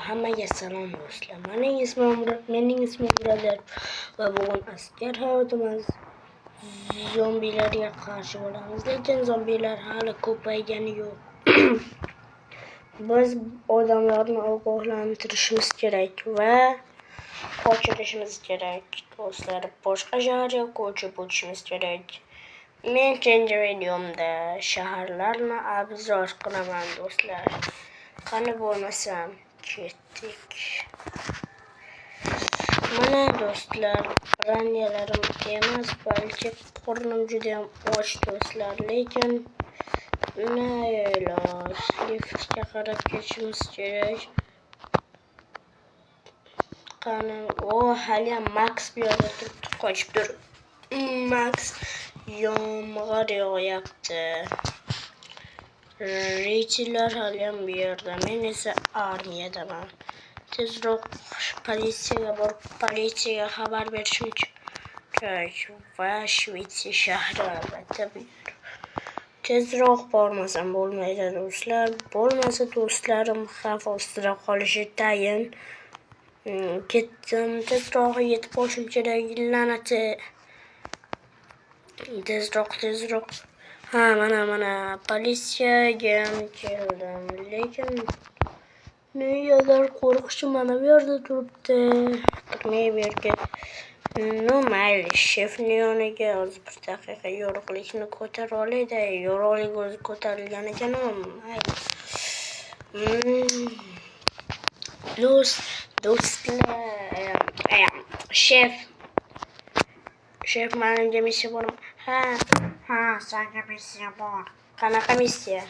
Hammaga salom do'stlar. Mening ismim Murod va bugun askar hayotimiz zombilarga qarshi bo'lamiz. Lekin zombilar hali ko'paygani yo'q. Biz odamlarni ogohlantirishimiz kerak va qochirishimiz kerak. Do'stlar, boshqa shaharga ko'chib o'tishimiz kerak. Men keyingi videomda shaharlarni obzor qilaman do'stlar. Qani bo'lmasam ketdik. Mana do'stlar, ranyalarim emas, balki qornim juda ham och do'stlar, lekin na iloj, liftga qarab ketishimiz kerak. Qani, hali ham Max bu yerda turibdi, qochib tur. Max yomg'ir yog'yapti. Reytinglar hali ham bu yerda, men esa armiyadaman. Tezroq politsiyaga borib, politsiyaga xabar berishim kerak va Shvetsiya shahri albatta bu yer. Tezroq bormasam bo'lmaydi do'stlar. Bo'lmasa do'stlarim xavf ostida qolishi tayin. Ketdim, tezroq yetib olishim kerak, la'nati. Tezroq. Ha, mana politsiyaga keldim, lekin negadir qo'rqishim mana bu yerda turibdi. Kirmay bu yerga. Mayli, shefni yoniga o'zi bir daqiqa yorug'likni ko'tarib olayda. Yorug'lik o'zi ko'tarilgan ekan, mayli. Do'stlar, shef menga missiya bormi? Ha, senga missiya bor. Qanaqa missiya?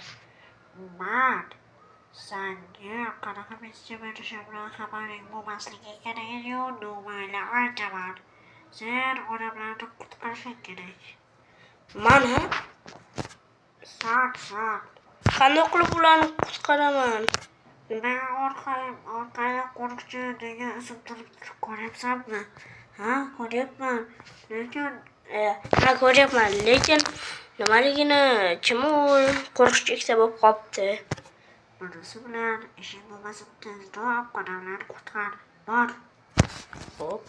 Men senga qanaqa missiya berishimdan xabaring bo'lmasligi kerak edi, mayli aytaman. Sen odamlarni qutqarishing kerak. Mana? Sen. Qanday qilib ularni qutqaraman? Men orqada qo'riqchi degan ism turibdi, ko'ryapsanmi? Ha, ko'ryapman. Lekin nimaligini kim u qo'riqchi ikkita bo'lib qolibdi. Bunisi bilan ishing bo'lmasa tezroq odamlarni qutqar. Bor. Hop.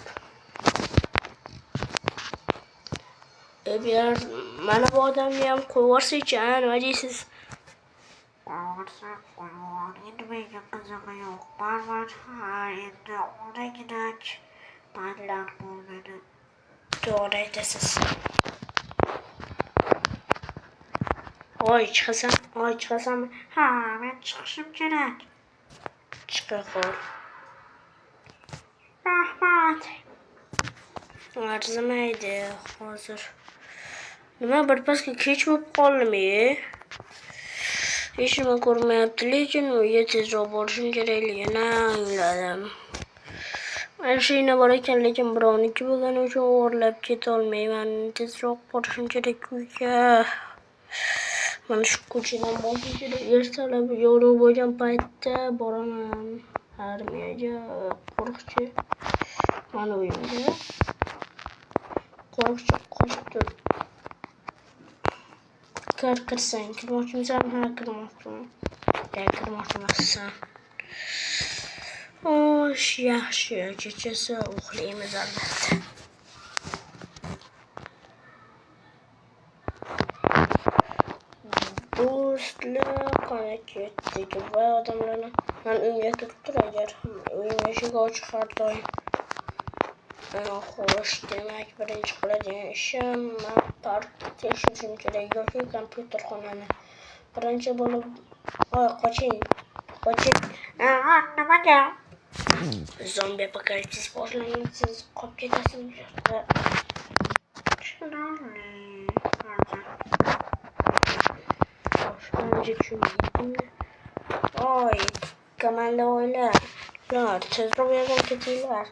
Mana bu odamni ham qo'yib yuborsak-chi, nima deysiz? Qo'yib endi menga qizig'i yo'q. Baribir endi odamgina paytlar bo'lmadi. To'g'ri aytasiz. Chiqasan. Ha, men chiqishim kerak. Chiqa qol. Rahmat. Arzimaydi hozir. Nima birpasga kech bo'lib qoldimi? Hech nima ko'rmayapti, lekin uyga tezroq borishim kerakligini angladim. Mashina bor ekan, lekin birovniki bo'lgani uchun o'g'irlab ketolmayman. Tezroq borishim kerak uyga. Mana shu ko'chadan borishim kerak. Ertalab yorug' bo'lgan paytda boraman armiyaga. Qo'riqchi mana uyimda. Qo'riqchi qochib tur. Kirsang, kirmoqchimisan? Ha, kirmoqchiman. Kirmoqchimisan? Yaxshi, kechasi uxlaymiz albatta. Do'stlar, qani ketdik va odamlarni men uyga kirib tur agar uyim eshigi ochiq har doim. Xo'sh, demak birinchi qiladigan ishim parkni tekshirishim kerak yoki kompyuterxonani. Birinchi bo'lib qoching. Nimaga? Zombi apokalipsis boshlangan, siz qolib ketasiz bu yerda. Tushunarli. Komanda o'ylar. Tezroq yerdan ketinglar.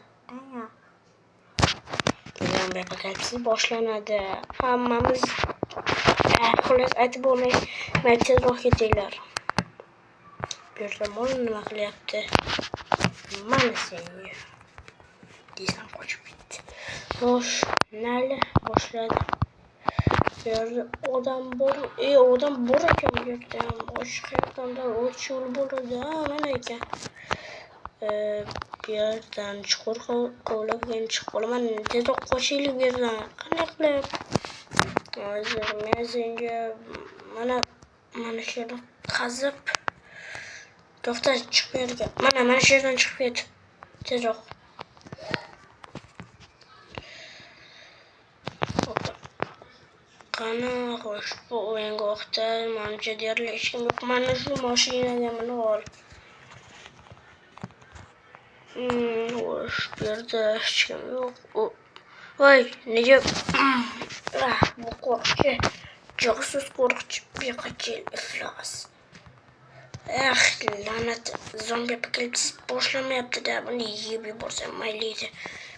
Zombi apokalipsis boshlanadi. Hammamiz xullas aytib bo'lmaydi, tezroq ketinglar. Bu yerda mol nima qilyapti? Mana senga. Desam qochib ketdi. Xo'sh, nali boshladi. Bu yerda odam bor ekan bu yerda ham. Boshqa yoqdan o'tish yo'li bo'ladi. Mana ekan. Bir yerden çukur kovlagan chiqib qolaman. Tezroq qo'shaylik bu yerdan. Qanday qilib? Hozir men senga mana shu yerdan qazib. To'xta, chiq bu yerga. Mana shu yerdan chiqib ket. Tezroq. Qani, xo'sh, bu o'yinga vaqtda menimcha deyarli hech kim yo'q. Mana shu mashinaga minib ol. Xo'sh, bu yerda hech kim yo'q. Voy, nega bu qo'rqchi, josus qo'rqchi, beqachil iflos. La'nat, zombi apokalipsis boshlamayapti-da, buni yeb yuborsam mayli edi.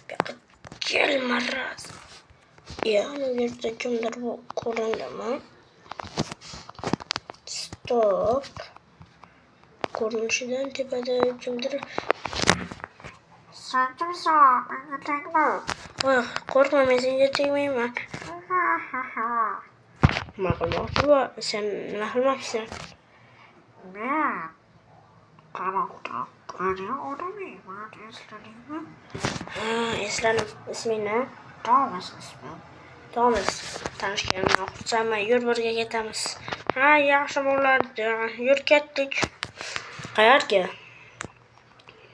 Beqachil maraz. Yani bu yerda kimdir bu ko'rindimi? Stop. Ko'rinishidan tepada kimdir. Sen kimsan? Menga tegma. Voy, qo'rqma, men senga tegmayman. Nima qilmoqchi bu? Sen nima qilmoqchisan? Men qamoqda qani odamman, esladingmi? Esladim. Isming nima? Tomas ismim. Tomas. Tanishganimdan xursandman. Yur, birga ketamiz. Ha, yaxshi bo'ladi. Yur, ketdik. Qayerga?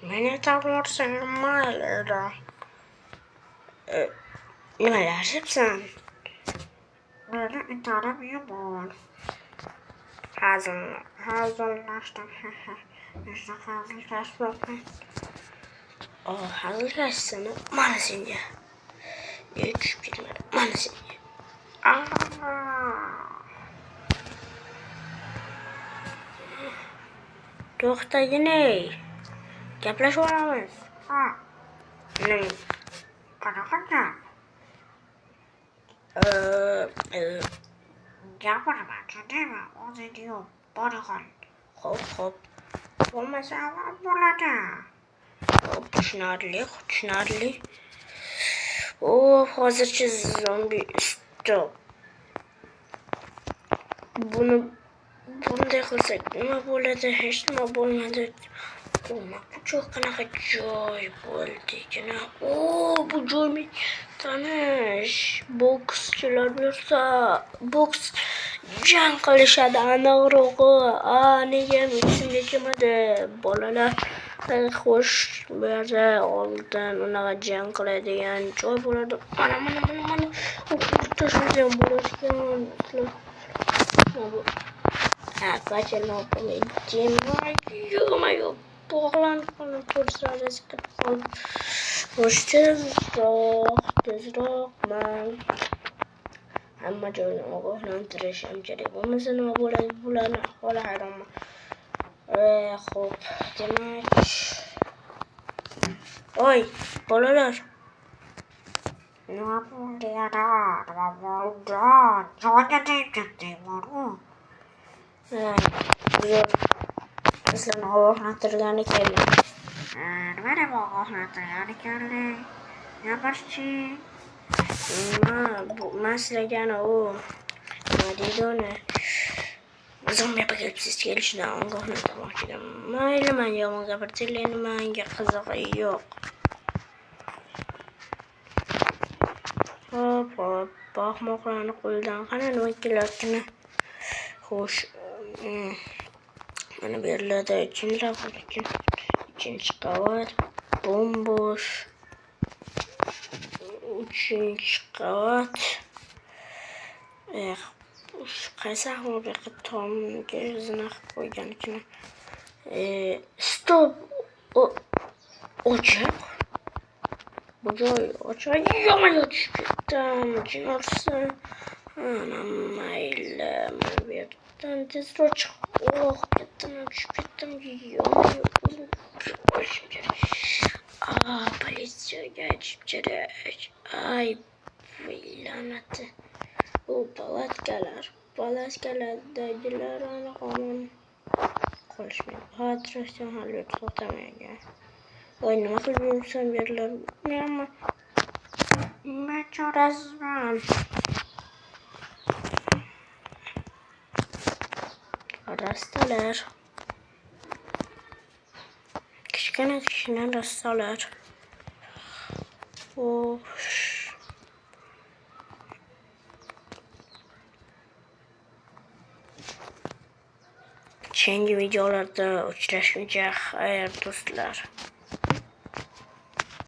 Meni topmoqchisan, mayli. Nima deyapsan? Meni internet yomon. Hazillashdim. Işte hazırlaşmaktan. Hazillashsana. Mana senga. Tushib ketmadi. Mana senga. To'xtagin. Gaplashib olamiz. Nima? Qanaqa gap? Gapiraman, tushundingmi? O'zing yo'q, bora qol. Xo'p. Bo'lmasa ham bo'ladi. Xo'p, tushunarli. Hozircha zombi stop. Bunday qilsak nima bo'ladi? Hech nima bo'lmadi. Bu qanaqa joy bo'ldikina. Bu joy tanish. Bokschilar bo'lsa, boks jang qilishadi aniqrog'i. Nega esimga kelmadi? Bolalar xo'sh, bu yerda oldin unaqa jang qiladigan joy bo'ladi. Mana. Tashlaydigan bo'ladigan. Qachon yo'q. Bog'lanib qolib ko'rsatib qolib. Xo'sh, tezroq man hamma joyni ogohlantirishim kerak. Bo'lmasa nima bo'ladi? Bularni ahvoli hayronman. Xo'p, demak. Oy, bolalar. Nima bo'ldi yana? Nima bo'ldi? Joyga tegdingmi? Sizlarni ogohlantirgani keldim. Nima deb ogohlantirgani kelding? Gapirchi. Man sizlargani nima deydi uni? Zombi apokalipsis kelishidan ogohlantirmoqchi edim. Mayli, men yomon gapirtinglar, menga qizig'i yo'q. Hop, bahmoqlarni qo'ldan qani nima kelayotgani. Xo'sh, mana bu yerlarda ikkinchi qavat, bo'sh. 3-chi qavat. Qaysi ahmoqqa tomga izini qilib qo'ygan ekan. Stop. Ochiq. Bu joy ochiq. Yomon tushib ketdim. Jin ursa. Mayli. Men bu yerdan tezroq chiqib ketdim. Tushib ketdim. Yomon qo'yishim kerak. Politsiyaga aytishim kerak. Ay, la'nati. Palatkalardagilar aniq qolishmaydi. Xotirjam hali to'xtamagan. Voy, nima qilib yursam yerlar. Men chorasizman. Rastalar. Kichkina kichkina rastalar. Keyingi videolarda uchrashguncha xayr do'stlar.